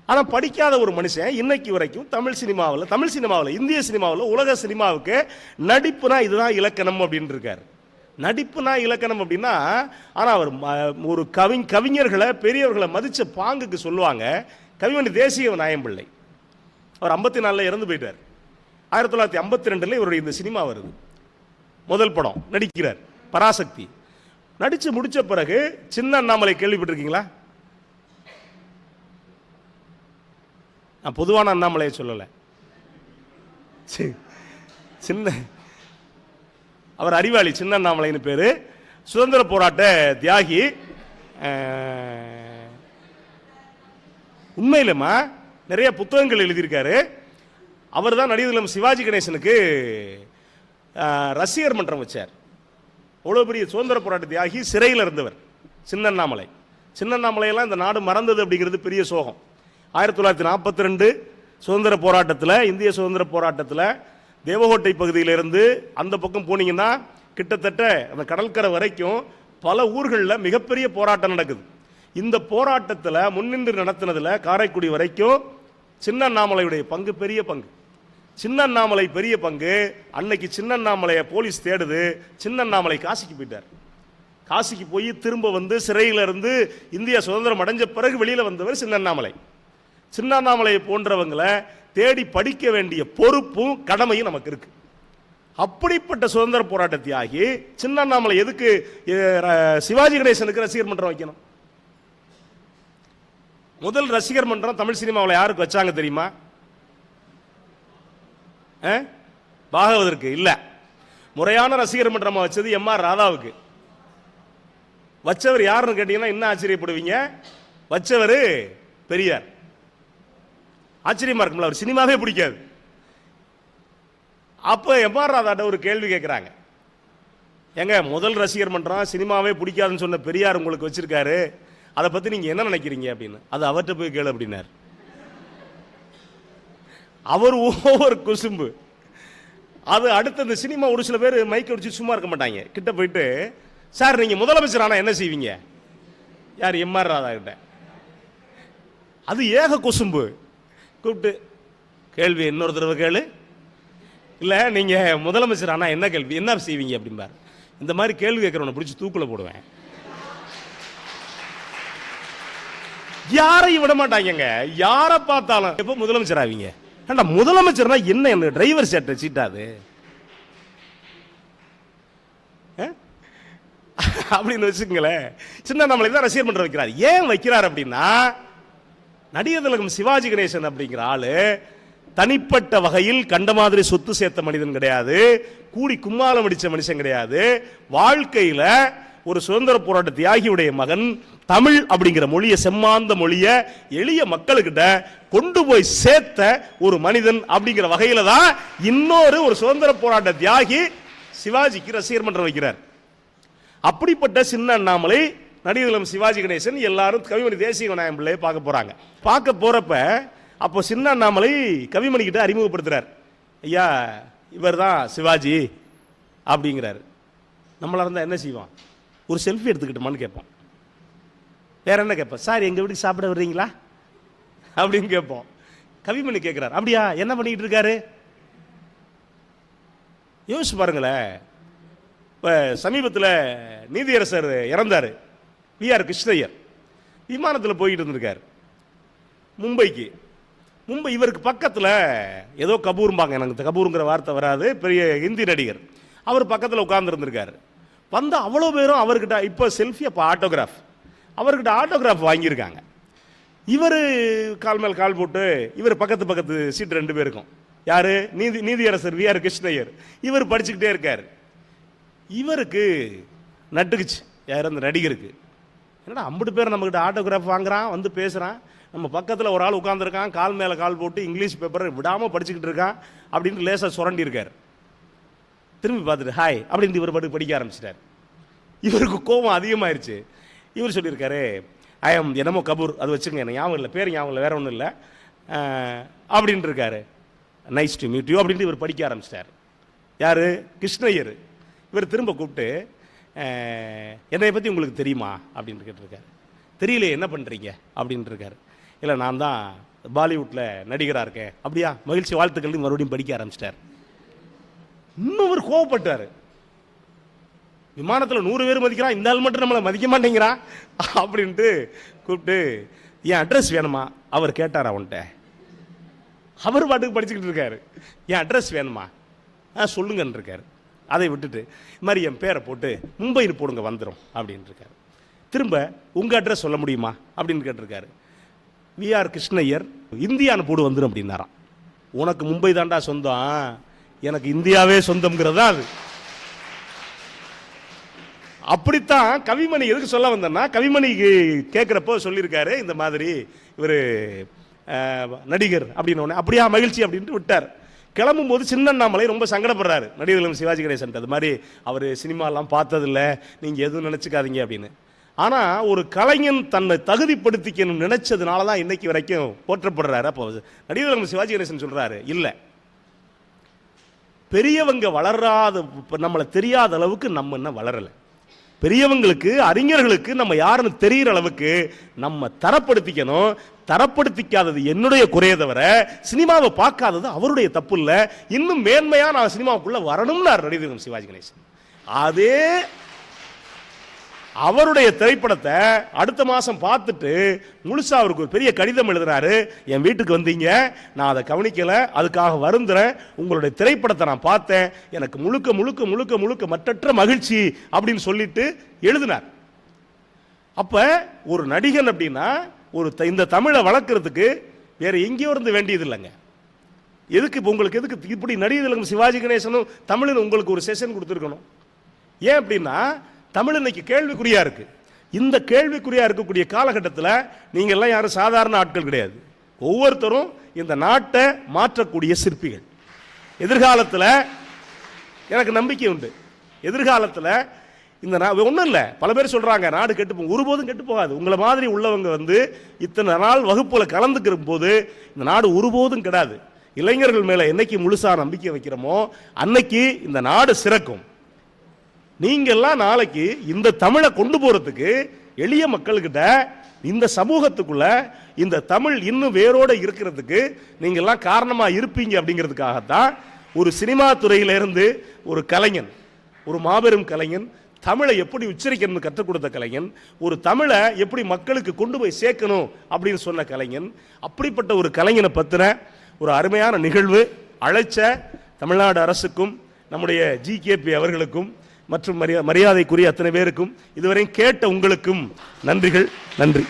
ஆனால் படிக்காத ஒரு மனுஷன் இன்னைக்கு வரைக்கும் தமிழ் சினிமாவில் இந்திய சினிமாவில் உலக சினிமாவுக்கு நடிப்புனா இதுதான் இலக்கணம் அப்படின்னு இருக்காரு. நடிப்புனா இலக்கணம் அப்படின்னா, ஆனால் அவர் ஒரு கவிஞர்களை பெரியவர்களை மதித்த பாங்குக்கு சொல்லுவாங்க. கவிமணி தேசிய நாயம்பிள்ளை அவர் 54 இறந்து போயிட்டார். 1952 இவருடைய இந்த சினிமா வருது. முதல் படம் நடிக்கிறார் பராசக்தி. நடிச்சு முடிச்ச பிறகு சின்ன அண்ணாமலை கேள்விப்பட்டிருக்கீங்களா? நான் பொதுவான அண்ணாமலையை சொல்லலை. சின்ன அவர் அறிவாளி, சின்ன அண்ணாமலைன்னு பேரு. சுதந்திர போராட்ட தியாகி. உண்மையிலுமா நிறைய புத்தகங்கள் எழுதியிருக்காரு. அவர் தான் நடிகர் சிவாஜி கணேசனுக்கு ரசிகர் மன்றம் வச்சார். அவ்வளோ பெரிய சுதந்திர போராட்ட தியாகி, சிறையில் இருந்தவர் சின்ன அண்ணாமலை. சின்ன அண்ணாமலையெல்லாம் இந்த நாடு மறந்தது அப்படிங்கிறது பெரிய சோகம். 1942 சுதந்திர போராட்டத்தில், இந்திய சுதந்திர போராட்டத்தில் தேவகோட்டை பகுதியிலிருந்து அந்த பக்கம் போனீங்கன்னா கிட்டத்தட்ட அந்த கடற்கரை வரைக்கும் பல ஊர்களில் மிகப்பெரிய போராட்டம் நடக்குது. இந்த போராட்டத்தில் முன்னின்று நடத்தினதில் காரைக்குடி வரைக்கும் சின்ன அண்ணாமலையுடைய பங்கு பெரிய பங்கு. சின்ன அண்ணாமலை பெரிய பங்கு. அன்னைக்கு சின்ன அண்ணாமலையை போலீஸ் தேடுது. சின்ன அண்ணாமலை காசிக்கு போயிட்டார். காசிக்கு போய் திரும்ப வந்து சிறையில் இருந்து இந்தியா சுதந்திரம் அடைஞ்ச பிறகு வெளியில் வந்தவர் சின்ன அண்ணாமலை. சின்ன அண்ணாமலையை போன்றவங்களை தேடி படிக்க வேண்டிய பொறுப்பும் கடமையும் நமக்கு இருக்கு. அப்படிப்பட்ட சுதந்திர போராட்ட தியாகி சின்ன அண்ணாமலை எதுக்கு சிவாஜி கணேசனுக்கு ரசிகர் மன்றம் வைக்கணும்? முதல் ரசிகர் மன்றம் தமிழ் சினிமாவில் யாருக்கு வச்சாங்க தெரியுமா? பாகவதற்கு இல்ல. முறையான ரசிகர் மன்றமா வச்சது எம்.ஆர். ராதாவுக்கு. வச்சவர் யாருன்னு கேட்டீங்கன்னா இன்னும் ஆச்சரியப்படுவீங்க. வச்சவர் பெரியார். ஆச்சரியமா இருக்கும்ல, அவர் சினிமாவே பிடிக்காது. அப்ப எம்.ஆர். ராதாட்ட ஒரு கேள்வி கேட்கிறாங்க. எங்க முதல் ரசிகர் மன்றம் சினிமாவே பிடிக்காதுன்னு சொன்ன பெரியார் உங்களுக்கு வச்சிருக்காரு, அதை பத்தி நீங்க என்ன நினைக்கிறீங்க அப்படின்னு. அது அவர்கிட்ட போய் கேளு அப்படின்னார். அவர் ஒவ்வொரு குசும்பு. அது அடுத்த இந்த சினிமா ஒரு சில பேர் மைக் அடிச்சு சும்மா இருக்க மாட்டாங்க. கிட்ட போயிட்டு, சார் நீங்க முதலமைச்சர் ஆனா என்ன செய்வீங்க? யார்? எம்.ஆர். ராதா கிட்ட. அது ஏக குசும்பு. கூப்பிட்டு கேள்வி இன்னொரு தடவை கேளு. இல்ல நீங்க முதலமைச்சர் ஆனா என்ன கேள்வி, என்ன செய்வீங்க அப்படிம்பார். இந்த மாதிரி கேள்வி கேட்கறவனை பிடிச்சி தூக்குல போடுவேன். யாரையும் விட மாட்டாங்க. யாரை பார்த்தாலும் எப்போ முதலமைச்சர் ஆவீங்க? ஏண்டா முதலமைச்சர்னா என்ன டிரைவர் சேட்டை சீட்டாது அப்படின்னு வச்சுக்கங்களேன். சின்ன நம்மளை தான் ரசிகர் மன்றம் வைக்கிறார். ஏன் வைக்கிறார் அப்படின்னா, நடிகர் திலகம் சிவாஜி கணேசன் அப்படிங்கிற ஆளு தனிப்பட்ட வகையில் கண்ட மாதிரி சொத்து சேர்த்த மனிதன் கிடையாது. கூடி கும்மாளம் அடிச்ச மனுஷன் கிடையாது. வாழ்க்கையில ஒரு சுதந்திர போராட்ட தியாகியுடைய மகன். தமிழ் அப்படிங்கிற மொழியை, செம்மாந்த மொழியை எளிய மக்களுக்கிட்ட கொண்டு போய் சேர்த்த ஒரு மனிதன் அப்படிங்கிற வகையில தான் இன்னொரு ஒரு சுதந்திர போராட்ட தியாகி சிவாஜிக்கு ரசிகர் மன்றம் வைக்கிறார். அப்படிப்பட்ட சின்ன அண்ணாமலை, நடிகர் சிவாஜி கணேசன் எல்லாரும் கவிமணி தேசிய நாயம்பிள்ளையை பார்க்க போறாங்க. பார்க்க போறப்ப அப்போ சின்ன அண்ணாமலை கவிமணி கிட்ட அறிமுகப்படுத்துறார். ஐயா இவர் தான் சிவாஜி அப்படிங்கிறாரு. நம்மளா இருந்தா என்ன செய்வான்? ஒரு செல்ஃபி எடுத்துக்கிட்டோமான்னு கேட்போம். வேற என்ன கேட்போம்? சார் எங்க வீட்டுக்கு சாப்பிட வர்றீங்களா அப்படின்னு கேட்போம். கவிமணி கேட்கிறார், அப்படியா என்ன பண்ணிக்கிட்டு இருக்காரு? யோசிச்சு பாருங்களேன். இப்போ சமீபத்தில் நீதியரசர் இறந்தார், வி.ஆர். கிருஷ்ணய்யர். விமானத்தில் போய்கிட்டு இருந்திருக்கார் மும்பைக்கு. மும்பை இவருக்கு பக்கத்தில் ஏதோ கபூர்பாங்க, எனக்கு கபூருங்கிற வார்த்தை வராது, பெரிய ஹிந்தி நடிகர். அவர் பக்கத்தில் உட்கார்ந்துருந்துருக்காரு. வந்து அவ்வளோ பேரும் அவர்கிட்ட இப்போ செல்ஃபி, அப்போ ஆட்டோகிராஃப், அவர்கிட்ட ஆட்டோகிராஃப் வாங்கியிருக்காங்க. இவர் கால் மேல் கால் போட்டு, இவர் பக்கத்து சீட் 2 பேருக்கும். யாரு? நீதியரசர் வி.ஆர். கிருஷ்ணய்யர். இவர் படிச்சுக்கிட்டே இருக்கார். இவருக்கு நட்டுக்குச்சு, யார்? அந்த நடிகருக்கு. என்னடா ஐம்பது பேர் நம்மகிட்ட ஆட்டோகிராஃப் வாங்குறான், வந்து பேசுகிறான், நம்ம பக்கத்தில் ஒரு ஆள் உட்காந்துருக்கான், கால் மேலே கால் போட்டு இங்கிலீஷ் பேப்பரை விடாமல் படிச்சுக்கிட்டு இருக்கான் அப்படின்னு லேசாக சுரண்டி இருக்கார். திரும்பி பார்த்துட்டு ஹாய் அப்படின்ட்டு இவர் பாட்டு படிக்க ஆரம்பிச்சிட்டார். இவருக்கு கோபம் அதிகமாயிருச்சு. இவர் சொல்லியிருக்காரு, ஐ எம் என்னமோ கபூர், அது வச்சுங்க, எனக்கு ஞாபகம் இல்லை, பேர் ஞாபகம் இல்லை, வேற ஒன்றும் இல்லை அப்படின்ட்டு இருக்காரு. நைஸ் டு மீட் யூ அப்படின்ட்டு இவர் படிக்க ஆரம்பிச்சிட்டார். யார்? கிருஷ்ணய்யர். இவர் திரும்ப கூப்பிட்டு, என்னை பற்றி உங்களுக்கு தெரியுமா அப்படின்னு கேட்டிருக்காரு. தெரியல, என்ன பண்ணுறீங்க அப்படின்ட்டு இருக்காரு. இல்லை நான் தான் பாலிவுட்டில் நடிகராக இருக்கேன். அப்படியா, மகிழ்ச்சி, வாழ்த்துக்கள். மறுபடியும் படிக்க ஆரம்பிச்சிட்டார். இன்னும் ஒரு கோவப்பட்டார். விமானத்தில் 100 பேர் மதிக்கிறான், இந்த ஆள் மட்டும் நம்மளை மதிக்க மாட்டேங்கிறான் அப்படின்ட்டு கூப்பிட்டு, என் அட்ரஸ் வேணுமா அவர் கேட்டார் அவன்கிட்ட. அவர் பாட்டுக்கு படிச்சுக்கிட்டு இருக்காரு. என் அட்ரஸ் வேணுமா சொல்லுங்கன்னு இருக்காரு. அதை விட்டுட்டு இது மாதிரி என் பேரை போட்டு மும்பைன்னு போடுங்க வந்துடும் அப்படின்னு இருக்காரு. திரும்ப உங்கள் அட்ரஸ் சொல்ல முடியுமா அப்படின்னு கேட்டிருக்காரு. விஆர் கிருஷ்ணய்யர் இந்தியான்னு போடு வந்துடும் அப்படின்னாராம். உனக்கு மும்பை தாண்டா சொந்தம், எனக்கு இந்தியாவே சொந்தம்ங்கிறதா அது. அப்படித்தான் கவிமணி எதுக்கு சொல்ல வந்தேன்னா, கவிமணிக்கு கேட்குறப்போ சொல்லியிருக்காரு இந்த மாதிரி இவர் நடிகர் அப்படின்னு. அப்படியா, மகிழ்ச்சி அப்படின்ட்டு விட்டார். கிளம்பும் போது சின்னண்ணாமலை ரொம்ப சங்கடப்படுறாரு நடிகர்களும் சிவாஜி கணேசன். அது மாதிரி அவர் சினிமாலாம் பார்த்ததில்லை, நீங்கள் எதுவும் நினச்சிக்காதீங்க அப்படின்னு. ஆனால் ஒரு கலைஞன் தன்னை தகுதிப்படுத்திக்கணும் நினைச்சதுனால தான் இன்னைக்கு வரைக்கும் போற்றப்படுறாரு. அப்போ நடிகர்களும் சிவாஜி கணேசன் சொல்கிறாரு, இல்லை பெரியவங்க வளராத, நம்மளை தெரியாத அளவுக்கு நம்ம என்ன வளரலை. பெரியவங்களுக்கு, அறிஞர்களுக்கு நம்ம யாருன்னு தெரிகிற அளவுக்கு நம்ம தரப்படுத்திக்கணும். தரப்படுத்திக்காதது என்னுடைய குறைய தவிர சினிமாவை பார்க்காதது அவருடைய தப்பு இல்லை. இன்னும் மேன்மையா நான் சினிமாவுக்குள்ள வரணும்னு நடிகர் சிவாஜி கணேசன். அதே அவருடைய திரைப்படத்தை அடுத்த மாசம் பார்த்துட்டு முழுசா அவருக்கு ஒரு பெரிய கடிதம் எழுதுறாரு. என் வீட்டுக்கு வந்தீங்க, நான் அதை கவனிக்கல, அதுக்காக வருந்துறேன். உங்களுடைய திரைப்படத்தை நான் பார்த்தேன், எனக்கு முழுக்க முழுக்க முழுக்க முழுக்க மற்றற்ற மகிழ்ச்சி அப்படின்னு சொல்லிட்டு எழுதினார். அப்ப ஒரு நடிகன் அப்படின்னா இந்த தமிழை வளர்க்கறதுக்கு வேற எங்கேயோ இருந்து வேண்டியது இல்லைங்க. எதுக்கு இப்போ உங்களுக்கு எதுக்கு இப்படி நடிகர்களும் சிவாஜி கணேசனும் தமிழில் உங்களுக்கு ஒரு செஷன் கொடுத்துருக்கணும்? ஏன் அப்படின்னா தமிழ் இன்னைக்கு கேள்விக்குறியா இருக்கு. இந்த கேள்விக்குறியா இருக்கக்கூடிய காலகட்டத்தில் நீங்க எல்லாம் யாரும் சாதாரண ஆட்கள் கிடையாது. ஒவ்வொருத்தரும் இந்த நாட்டை மாற்றக்கூடிய சிற்பிகள். எதிர்காலத்தில் எனக்கு நம்பிக்கை உண்டு. எதிர்காலத்தில் இந்த ஒன்றும் இல்லை, பல பேர் சொல்றாங்க நாடு கெட்டு போகும். ஒருபோதும் கெட்டு போகாது. உங்களை மாதிரி உள்ளவங்க இத்தனை நாள் வகுப்புல கலந்துக்கிற போது இந்த நாடு ஒருபோதும் கெடாது. இளைஞர்கள் மேல என்னைக்கு முழுசா நம்பிக்கை வைக்கிறோமோ அன்னைக்கு இந்த நாடு சிறக்கும். நீங்க எல்லாம் நாளைக்கு இந்த தமிழை கொண்டு போறதுக்கு எளிய மக்கள்கிட்ட, இந்த சமூகத்துக்குள்ள இந்த தமிழ் இன்னும் வேரோட இருக்கிறதுக்கு நீங்க எல்லாம் காரணமா இருப்பீங்க. அப்படிங்கிறதுக்காகத்தான் ஒரு சினிமா துறையிலிருந்து ஒரு கலைஞன், ஒரு மாபெரும் கலைஞன், தமிழை எப்படி உச்சரிக்கணும்னு கற்றுக் கொடுத்த கலைஞன், ஒரு தமிழை எப்படி மக்களுக்கு கொண்டு போய் சேர்க்கணும் அப்படின்னு சொன்ன கலைஞன். அப்படிப்பட்ட ஒரு கலைஞனை பத்தின ஒரு அருமையான நிகழ்வு அழைச்ச தமிழ்நாடு அரசுக்கும் நம்முடைய ஜிகேபி அவர்களுக்கும் மற்றும் மரியாதைக்குரிய அத்தனை பேருக்கும் இதுவரை கேட்ட உங்களுக்கும் நன்றிகள். நன்றி.